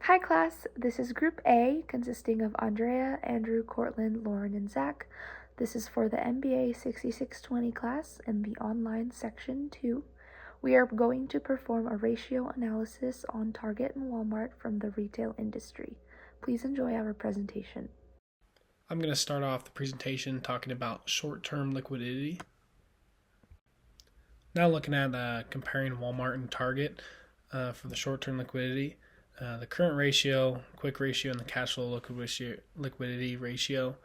Hi class, this is Group A consisting of Andrea, Andrew, Cortland, Lauren, and Zach. This is for the MBA 6620 class in the online section 2. We are going to perform a ratio analysis on Target and Walmart from the retail industry. Please enjoy our presentation. I'm going to start off the presentation talking about short-term liquidity. Now looking at comparing Walmart and Target for the short-term liquidity. The current ratio, quick ratio, and the cash flow liquidity ratio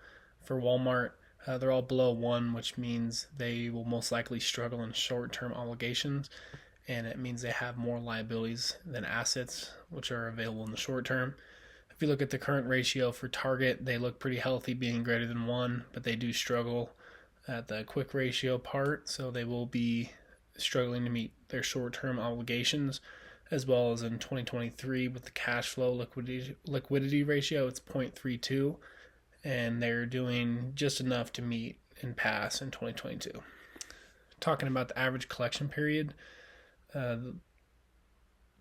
for Walmart, they're all below 1, which means they will most likely struggle in short-term obligations, and it means they have more liabilities than assets, which are available in the short term. If you look at the current ratio for Target, they look pretty healthy, being greater than 1, but they do struggle at the quick ratio part, so they will be struggling to meet their short-term obligations, as well as in 2023 with the cash flow liquidity ratio, it's 0.32, and they're doing just enough to meet and pass in 2022. Talking about the average collection period,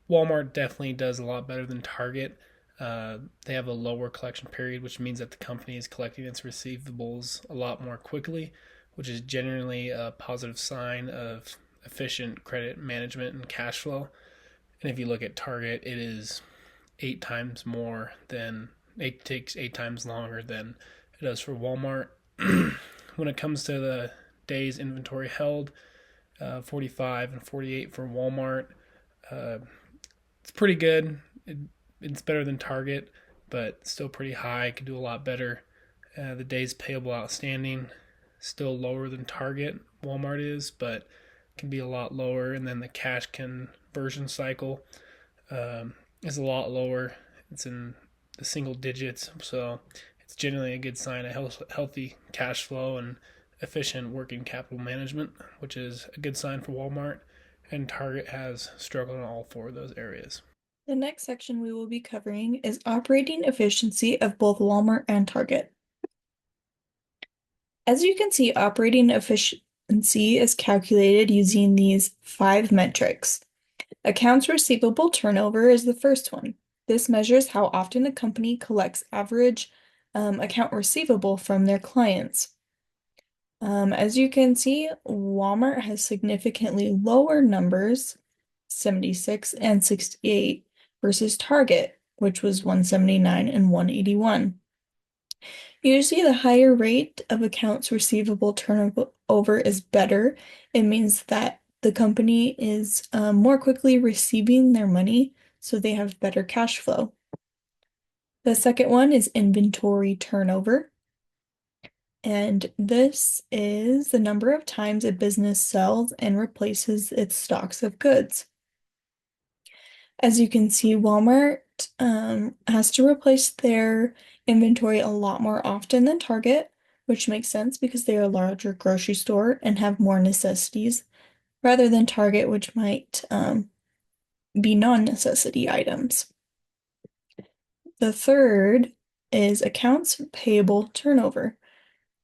Walmart definitely does a lot better than Target. They have a lower collection period, which means that the company is collecting its receivables a lot more quickly, which is generally a positive sign of efficient credit management and cash flow. And if you look at Target, it is 8 times more than it takes 8 times longer than it does for Walmart. When it comes to the days inventory held, 45 and 48 for Walmart. It's pretty good. It's better than Target, but still pretty high. Could do a lot better. The days payable outstanding still lower than Target. Walmart is, but can be a lot lower. And then the cash conversion cycle is a lot lower. It's in the single digits, so it's generally a good sign of healthy cash flow and efficient working capital management, which is a good sign for Walmart. And Target has struggled in all 4 of those areas. The next section we will be covering is operating efficiency of both Walmart and Target. As you can see, operating efficiency is calculated using these 5 metrics. Accounts receivable turnover is the first one. This measures how often a company collects average account receivable from their clients. As you can see, Walmart has significantly lower numbers, 76 and 68, versus Target, which was 179 and 181. Usually the higher rate of accounts receivable turnover is better. It means that the company is more quickly receiving their money, so they have better cash flow. The second one is inventory turnover. And this is the number of times a business sells and replaces its stocks of goods. As you can see, Walmart has to replace their inventory a lot more often than Target, which makes sense because they are a larger grocery store and have more necessities, rather than Target, which might be non-necessity items. The third is accounts payable turnover,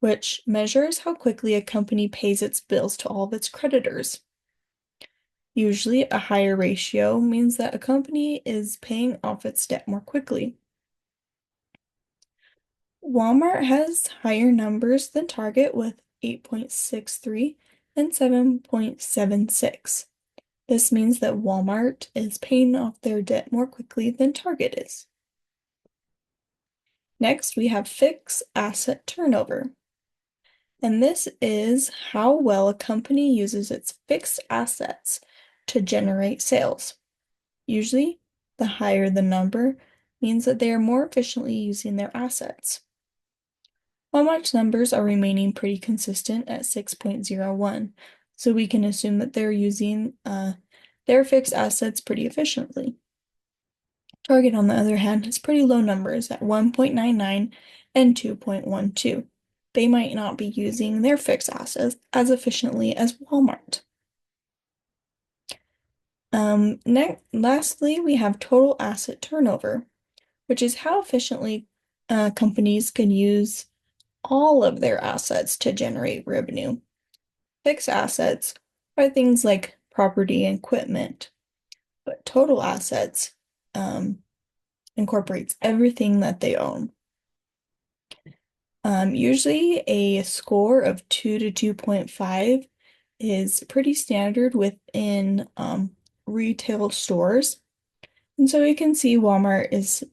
which measures how quickly a company pays its bills to all of its creditors. Usually, a higher ratio means that a company is paying off its debt more quickly. Walmart has higher numbers than Target with 8.63 and 7.76. This means that Walmart is paying off their debt more quickly than Target is. Next, we have fixed asset turnover. And this is how well a company uses its fixed assets to generate sales. Usually, the higher the number means that they are more efficiently using their assets. Walmart's numbers are remaining pretty consistent at 6.01, so we can assume that they're using their fixed assets pretty efficiently. Target, on the other hand, has pretty low numbers at 1.99 and 2.12. They might not be using their fixed assets as efficiently as Walmart. Lastly, we have total asset turnover, which is how efficiently companies can use all of their assets to generate revenue. Fixed assets are things like property and equipment, but total assets incorporates everything that they own. Usually a score of 2 to 2.5 is pretty standard within retail stores. And so you can see Walmart is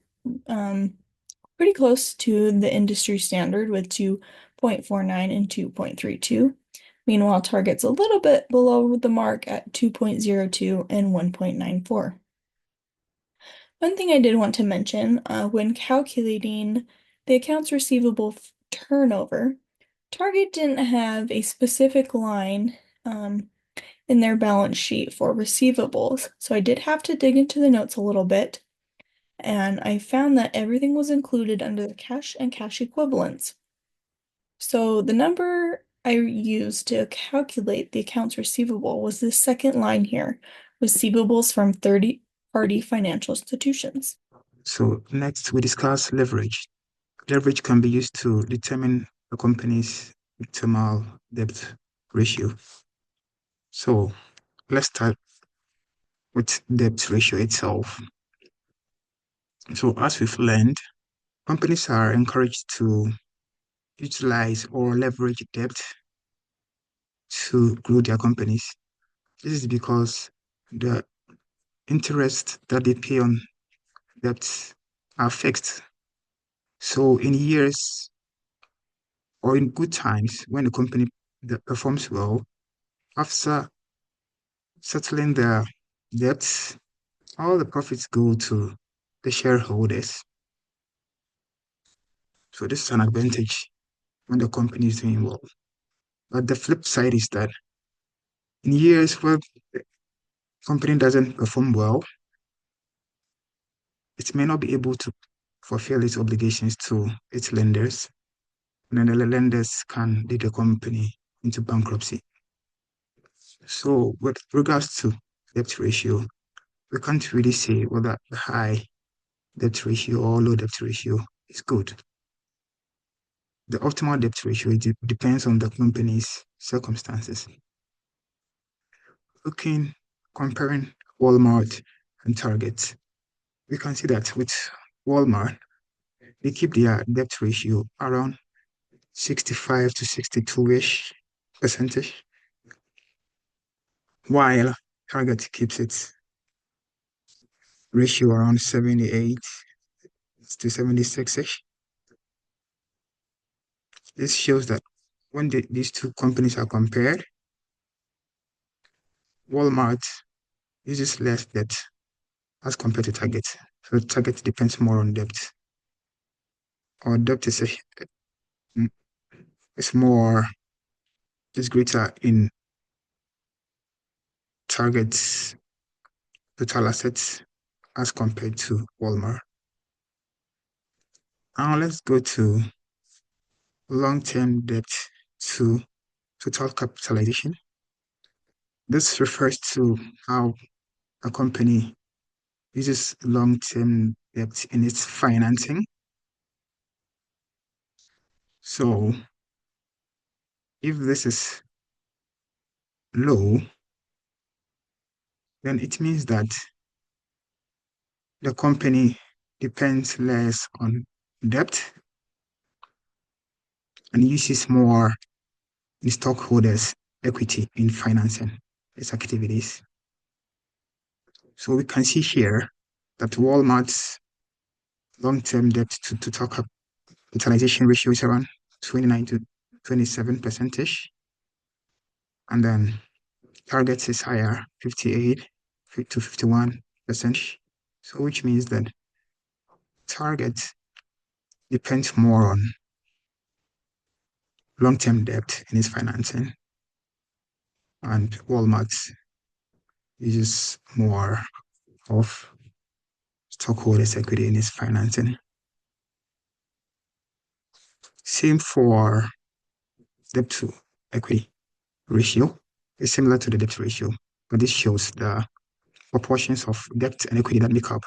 pretty close to the industry standard with 2.49 and 2.32. Meanwhile, Target's a little bit below the mark at 2.02 and 1.94. One thing I did want to mention, when calculating the accounts receivable turnover, Target didn't have a specific line in their balance sheet for receivables, so I did have to dig into the notes a little bit, and I found that everything was included under the cash and cash equivalents. So the number I used to calculate the accounts receivable was this second line here, receivables from third-party financial institutions. So next we discuss leverage. Leverage can be used to determine a company's optimal debt ratio. So let's start with debt ratio itself. So as we've learned, companies are encouraged to utilize or leverage debt to grow their companies. This is because the interest that they pay on debts are fixed. So in years or in good times, when the company that performs well, after settling their debts, all the profits go to the shareholders. So this is an advantage when the company is doing well. But the flip side is that in years where the company doesn't perform well, it may not be able to fulfill its obligations to its lenders, and then the lenders can lead the company into bankruptcy. So with regards to debt ratio, we can't really say whether the high debt ratio or low debt ratio is good. The optimal debt ratio depends on the company's circumstances. Comparing Walmart and Target, we can see that with Walmart, they keep their debt ratio around 65 to 62-ish percentage, while Target keeps its ratio around 78 to 76-ish. This shows that when these two companies are compared, Walmart uses less debt as compared to Target. So Target depends more on debt. Or debt is greater in Target's total assets as compared to Walmart. Now let's go to long-term debt to total capitalization. This refers to how a company uses long-term debt in its financing. So if this is low, then it means that the company depends less on debt and uses more in stockholders' equity in financing its activities. So we can see here that Walmart's long-term debt to total capitalization ratio is around 29 to 27%. And then Target is higher, 58 to 51%. So which means that Target depends more on long-term debt in its financing, and Walmart uses more of stockholders' equity in its financing. Same for debt to equity ratio. It's similar to the debt ratio, but this shows the proportions of debt and equity that make up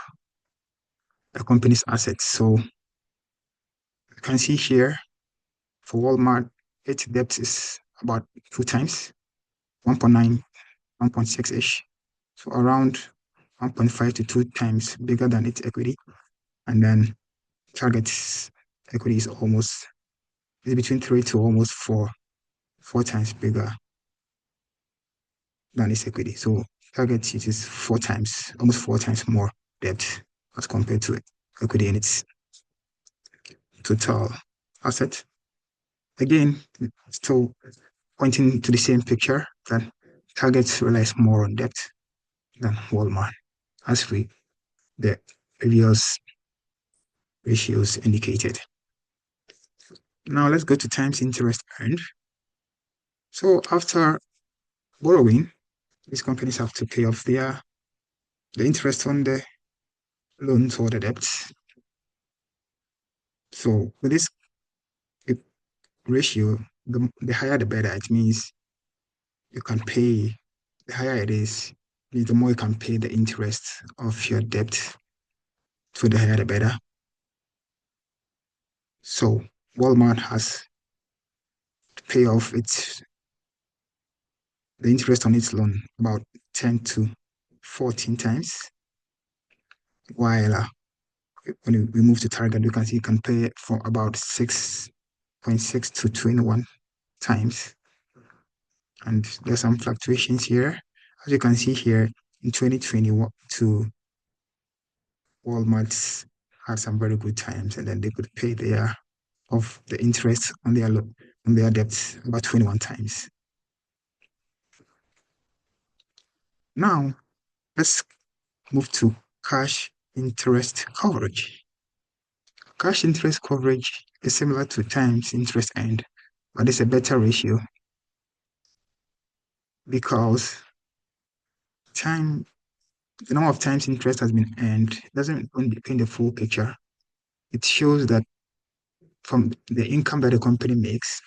a company's assets. So you can see here for Walmart, its debt is about 2 times, 1.9, 1.6-ish. So around 1.5 to 2 times bigger than its equity. and then Target's equity is between 3 to almost 4 times bigger than its equity. So Target uses almost 4 times more debt as compared to equity in its total asset. Again, still pointing to the same picture that Target relies more on debt than Walmart, as the previous ratios indicated. Now let's go to times interest earned. So after borrowing, these companies have to pay off the interest on the loans or the debts. So with this ratio, the higher the better. It means you can pay, the higher it is, the more you can pay the interest of your debt. So the higher the better. So Walmart has to pay off the interest on its loan about 10 to 14 times, while when we move to Target, we can see you can pay for about 6.6 to 21 times. And there's some fluctuations here. As you can see here, in 2022, Walmart had some very good times, and then they could pay of the interest on their debts about 21 times. Now, let's move to cash interest coverage. Cash interest coverage is similar to times interest earned, but it's a better ratio because the number of times interest has been earned doesn't paint the full picture. It shows that from the income that the company makes,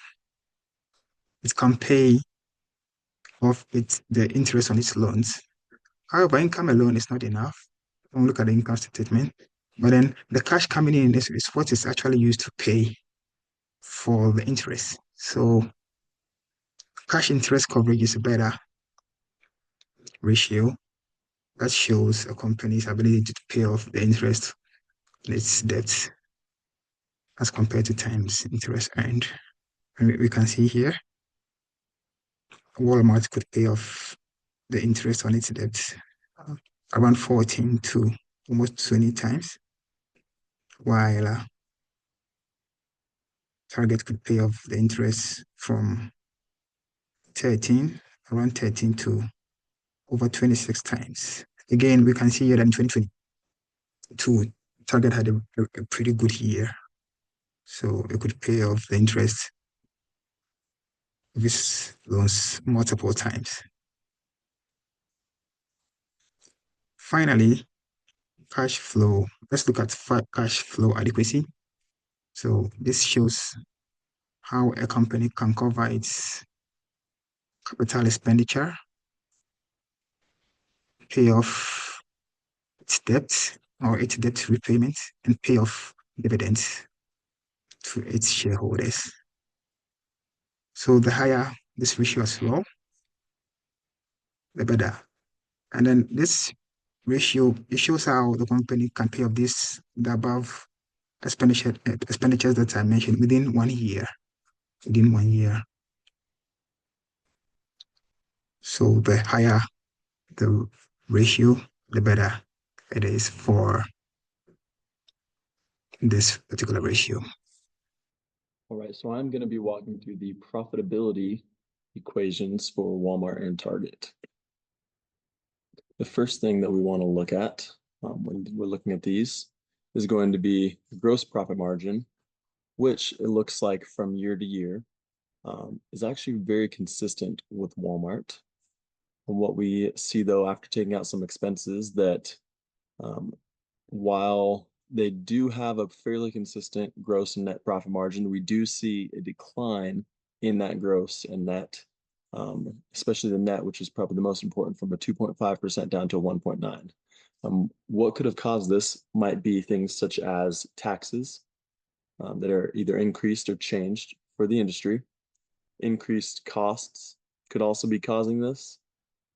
it can pay off the interest on its loans. However, income alone is not enough. Don't look at the income statement. But then the cash coming in is what is actually used to pay for the interest. So cash interest coverage is a better ratio that shows a company's ability to pay off the interest on its debts as compared to times interest earned. And we can see here, Walmart could pay off the interest on its debts around 14 to almost 20 times, while Target could pay off the interest from around 13 to over 26 times. Again, we can see here that in 2022, Target had a pretty good year. So it could pay off the interest of its loans multiple times. Finally, cash flow. Let's look at cash flow adequacy. So this shows how a company can cover its capital expenditure, pay off its debt or its debt repayment, and pay off dividends to its shareholders. So the higher this ratio is low, the better. And then this ratio, it shows how the company can pay off the above expenditures that I mentioned within 1 year. Within 1 year. So the higher the ratio, the better it is for this particular ratio. All right, so I'm going to be walking through the profitability equations for Walmart and Target. The first thing that we want to look at when we're looking at these is going to be gross profit margin, which it looks like from year to year is actually very consistent with Walmart. And what we see though, after taking out some expenses, that while they do have a fairly consistent gross and net profit margin, we do see a decline in that gross and net, especially the net, which is probably the most important, from a 2.5% down to 1.9. What could have caused this might be things such as taxes that are either increased or changed for the industry. Increased costs could also be causing this,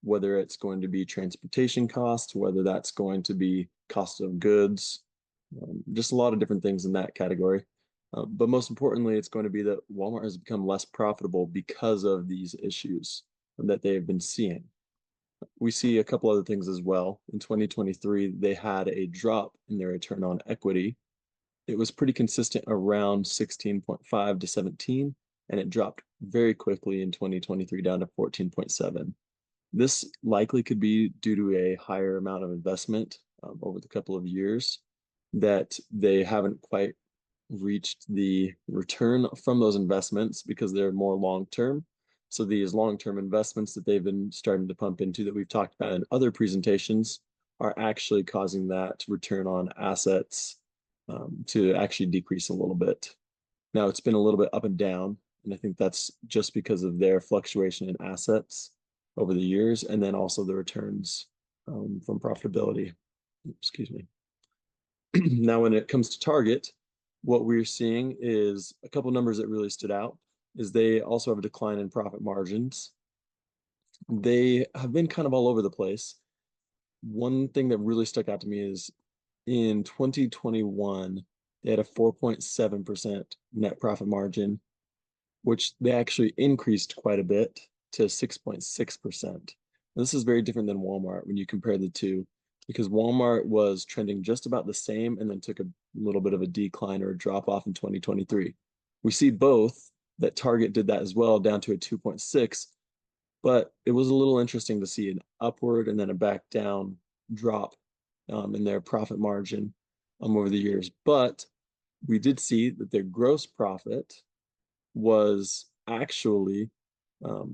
whether it's going to be transportation costs, whether that's going to be cost of goods, Just a lot of different things in that category. But most importantly, it's going to be that Walmart has become less profitable because of these issues that they have been seeing. We see a couple other things as well. In 2023, they had a drop in their return on equity. It was pretty consistent around 16.5 to 17, and it dropped very quickly in 2023 down to 14.7. This likely could be due to a higher amount of investment over the couple of years that they haven't quite reached the return from those investments because they're more long term. So these long-term investments that they've been starting to pump into that we've talked about in other presentations are actually causing that return on assets to actually decrease a little bit. Now it's been a little bit up and down, and I think that's just because of their fluctuation in assets over the years, and then also the returns from profitability. Excuse me. Now, when it comes to Target, what we're seeing is a couple numbers that really stood out is they also have a decline in profit margins. They have been kind of all over the place. One thing that really stuck out to me is in 2021, they had a 4.7% net profit margin, which they actually increased quite a bit to 6.6%. This is very different than Walmart when you compare the two, because Walmart was trending just about the same and then took a little bit of a decline or a drop off in 2023. We see both that Target did that as well, down to a 2.6, but it was a little interesting to see an upward and then a back down drop in their profit margin over the years. But we did see that their gross profit was actually, I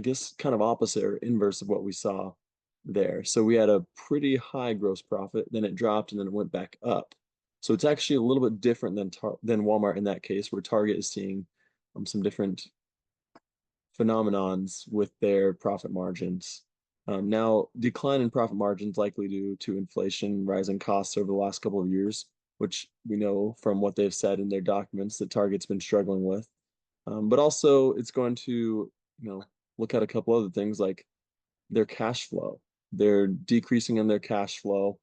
guess, kind of opposite or inverse of what we saw there. So we had a pretty high gross profit, then it dropped, and then it went back up. So it's actually a little bit different than Walmart in that case, where Target is seeing some different phenomenons with their profit margins. Now, decline in profit margins likely due to inflation, rising costs over the last couple of years, which we know from what they've said in their documents that Target's been struggling with. But also, it's going to, look at a couple other things like their cash flow. They're decreasing in their cash flow.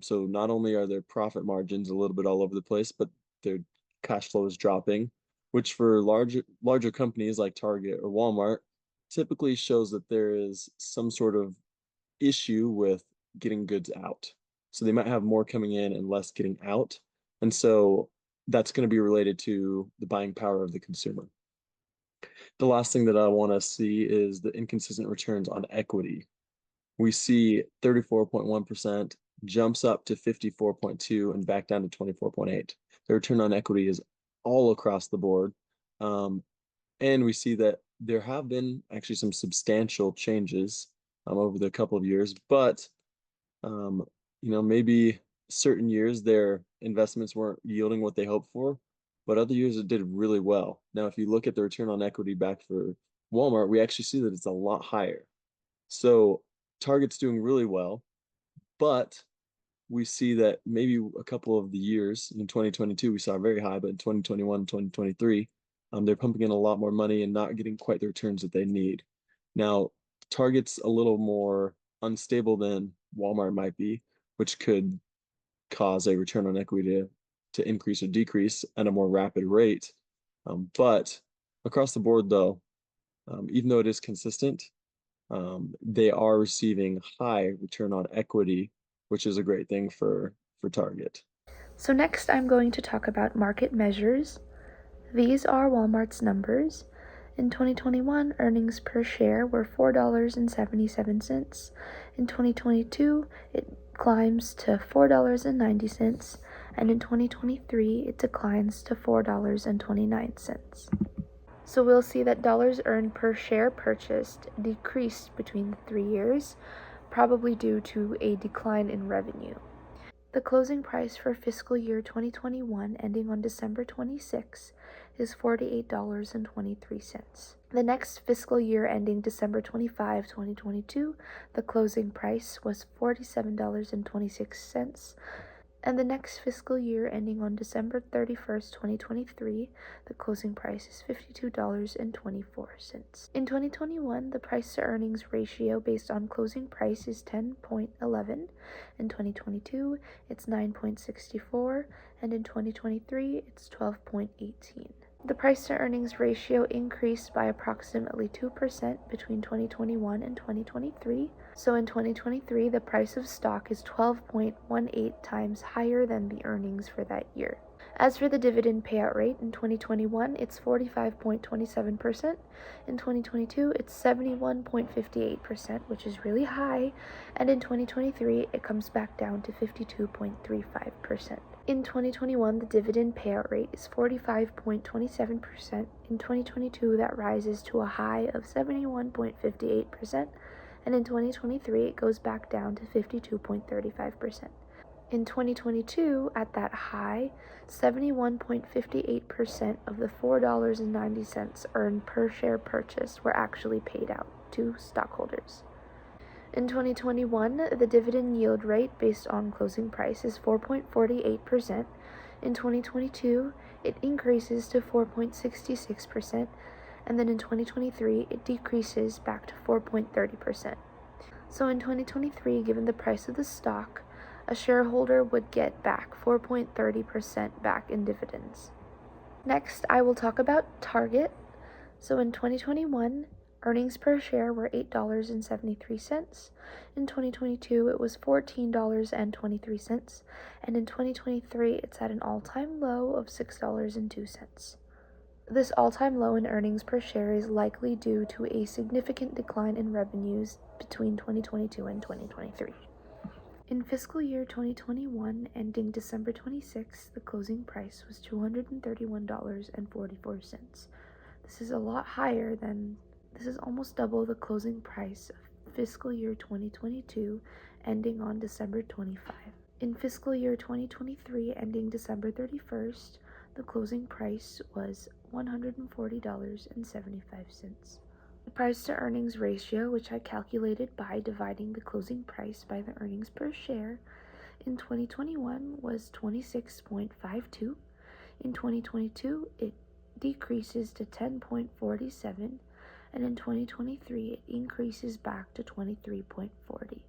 So not only are their profit margins a little bit all over the place, but their cash flow is dropping, which for larger companies like Target or Walmart typically shows that there is some sort of issue with getting goods out. So they might have more coming in and less getting out. And so that's going to be related to the buying power of the consumer. The last thing that I want to see is the inconsistent returns on equity. We see 34.1% jumps up to 54.2 and back down to 24.8. The return on equity is all across the board. And we see that there have been actually some substantial changes over the couple of years, but maybe certain years their investments weren't yielding what they hoped for, but other years it did really well. Now, if you look at the return on equity back for Walmart, we actually see that it's a lot higher. So Target's doing really well, but we see that maybe a couple of the years in 2022 we saw very high, but in 2021, 2023, they're pumping in a lot more money and not getting quite the returns that they need. Now, Target's a little more unstable than Walmart might be, which could cause a return on equity to increase or decrease at a more rapid rate. But across the board, though, even though it is consistent, they are receiving high return on equity, which is a great thing for Target. So next I'm going to talk about market measures. These are Walmart's numbers. In 2021, earnings per share were $4.77. In 2022, it climbs to $4.90, and in 2023, it declines to $4.29. So we'll see that dollars earned per share purchased decreased between the 3 years, probably due to a decline in revenue. The closing price for fiscal year 2021 ending on December 26 is $48.23. The next fiscal year ending December 25, 2022, the closing price was $47.26, And the next fiscal year ending on December 31st, 2023, the closing price is $52.24. In 2021, the price to earnings ratio based on closing price is 10.11. In 2022, it's 9.64, and in 2023, it's 12.18. The price to earnings ratio increased by approximately 2% between 2021 and 2023. So in 2023, the price of stock is 12.18 times higher than the earnings for that year. As for the dividend payout rate, in 2021, it's 45.27%. In 2022, it's 71.58%, which is really high. And in 2023, it comes back down to 52.35%. In 2021, the dividend payout rate is 45.27%. In 2022, that rises to a high of 71.58%. And in 2023, it goes back down to 52.35%. In 2022, at that high, 71.58% of the $4.90 earned per share purchase were actually paid out to stockholders. In 2021, the dividend yield rate based on closing price is 4.48%. In 2022, it increases to 4.66%, and then in 2023, it decreases back to 4.30%. So in 2023, given the price of the stock, a shareholder would get back 4.30% back in dividends. Next, I will talk about Target. So in 2021, earnings per share were $8.73. In 2022, it was $14.23. And in 2023, it's at an all-time low of $6.02. This all-time low in earnings per share is likely due to a significant decline in revenues between 2022 and 2023. In fiscal year 2021, ending December 26, the closing price was $231.44. This is almost double the closing price of fiscal year 2022, ending on December 25. In fiscal year 2023, ending December 31st, the closing price was $140.75. The price to earnings ratio, which I calculated by dividing the closing price by the earnings per share, in 2021 was 26.52. In 2022, it decreases to 10.47, and in 2023, it increases back to 23.40,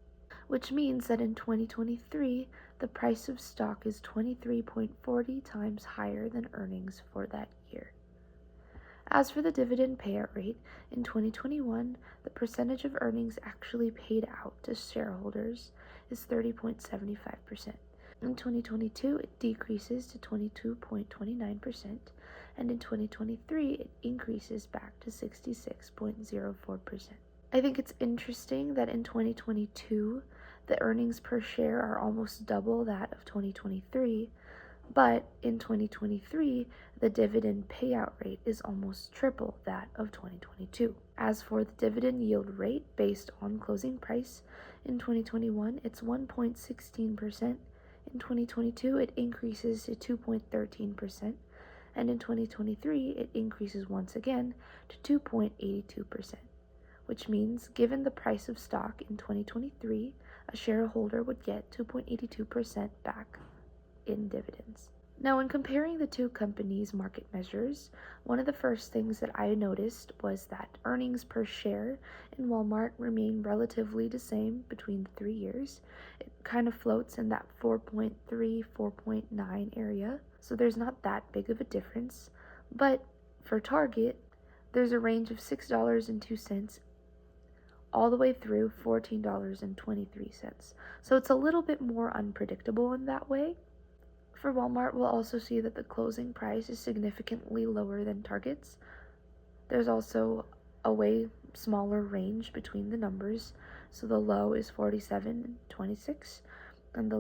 which means that in 2023, the price of stock is 23.40 times higher than earnings for that year. As for the dividend payout rate, in 2021, the percentage of earnings actually paid out to shareholders is 30.75%. In 2022, it decreases to 22.29%, and in 2023, it increases back to 66.04%. I think it's interesting that in 2022, the earnings per share are almost double that of 2023, but in 2023, the dividend payout rate is almost triple that of 2022. As for the dividend yield rate based on closing price, in 2021, it's 1.16%. In 2022, it increases to 2.13%. And in 2023, it increases once again to 2.82%, which means given the price of stock in 2023, a shareholder would get 2.82% back in dividends. Now, when comparing the two companies' market measures, one of the first things that I noticed was that earnings per share in Walmart remain relatively the same between the 3 years. It kind of floats in that 4.3, 4.9 area, so there's not that big of a difference. But for Target, there's a range of $6.02 all the way through $14.23. So it's a little bit more unpredictable in that way. For Walmart, we'll also see that the closing price is significantly lower than Target's. There's also a way smaller range between the numbers, so the low is $47.26 and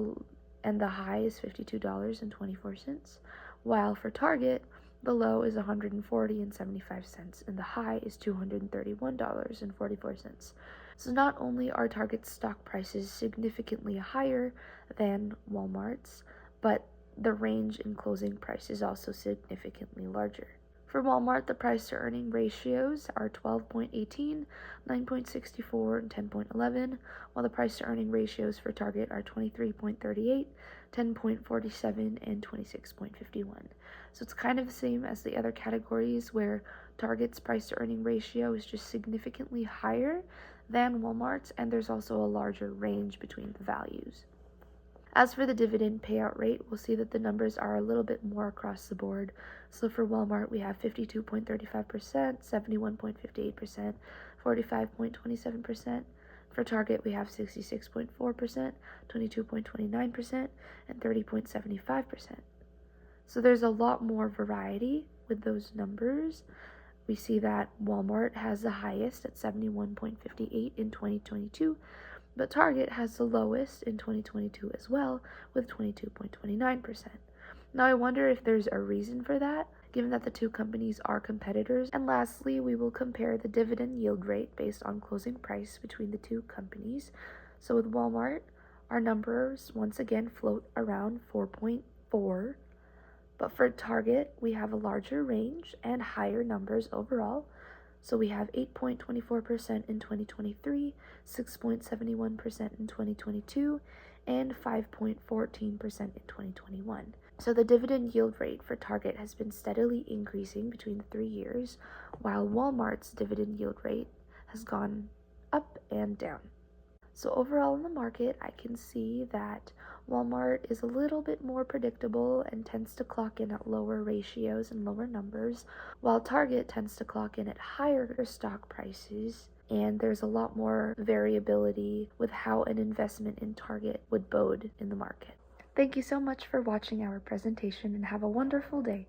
the high is $52.24, while for Target, the low is $140.75 and the high is $231.44. So not only are Target's stock prices significantly higher than Walmart's, but the range in closing price is also significantly larger. For Walmart, the price to earning ratios are 12.18, 9.64, and 10.11, while the price to earning ratios for Target are 23.38, 10.47, and 26.51. So it's kind of the same as the other categories where Target's price to earning ratio is just significantly higher than Walmart's, and there's also a larger range between the values. As for the dividend payout rate, we'll see that the numbers are a little bit more across the board. So for Walmart, we have 52.35%, 71.58%, 45.27%. For Target, we have 66.4%, 22.29%, and 30.75%. So there's a lot more variety with those numbers. We see that Walmart has the highest at 71.58 in 2022, but Target has the lowest in 2022 as well, with 22.29%. Now I wonder if there's a reason for that, given that the two companies are competitors. And lastly, we will compare the dividend yield rate based on closing price between the two companies. So with Walmart, our numbers once again float around 4.4, but for Target, we have a larger range and higher numbers overall. So we have 8.24% in 2023, 6.71% in 2022, and 5.14% in 2021. So the dividend yield rate for Target has been steadily increasing between the 3 years, while Walmart's dividend yield rate has gone up and down. So overall in the market, I can see that Walmart is a little bit more predictable and tends to clock in at lower ratios and lower numbers, while Target tends to clock in at higher stock prices, and there's a lot more variability with how an investment in Target would bode in the market. Thank you so much for watching our presentation and have a wonderful day.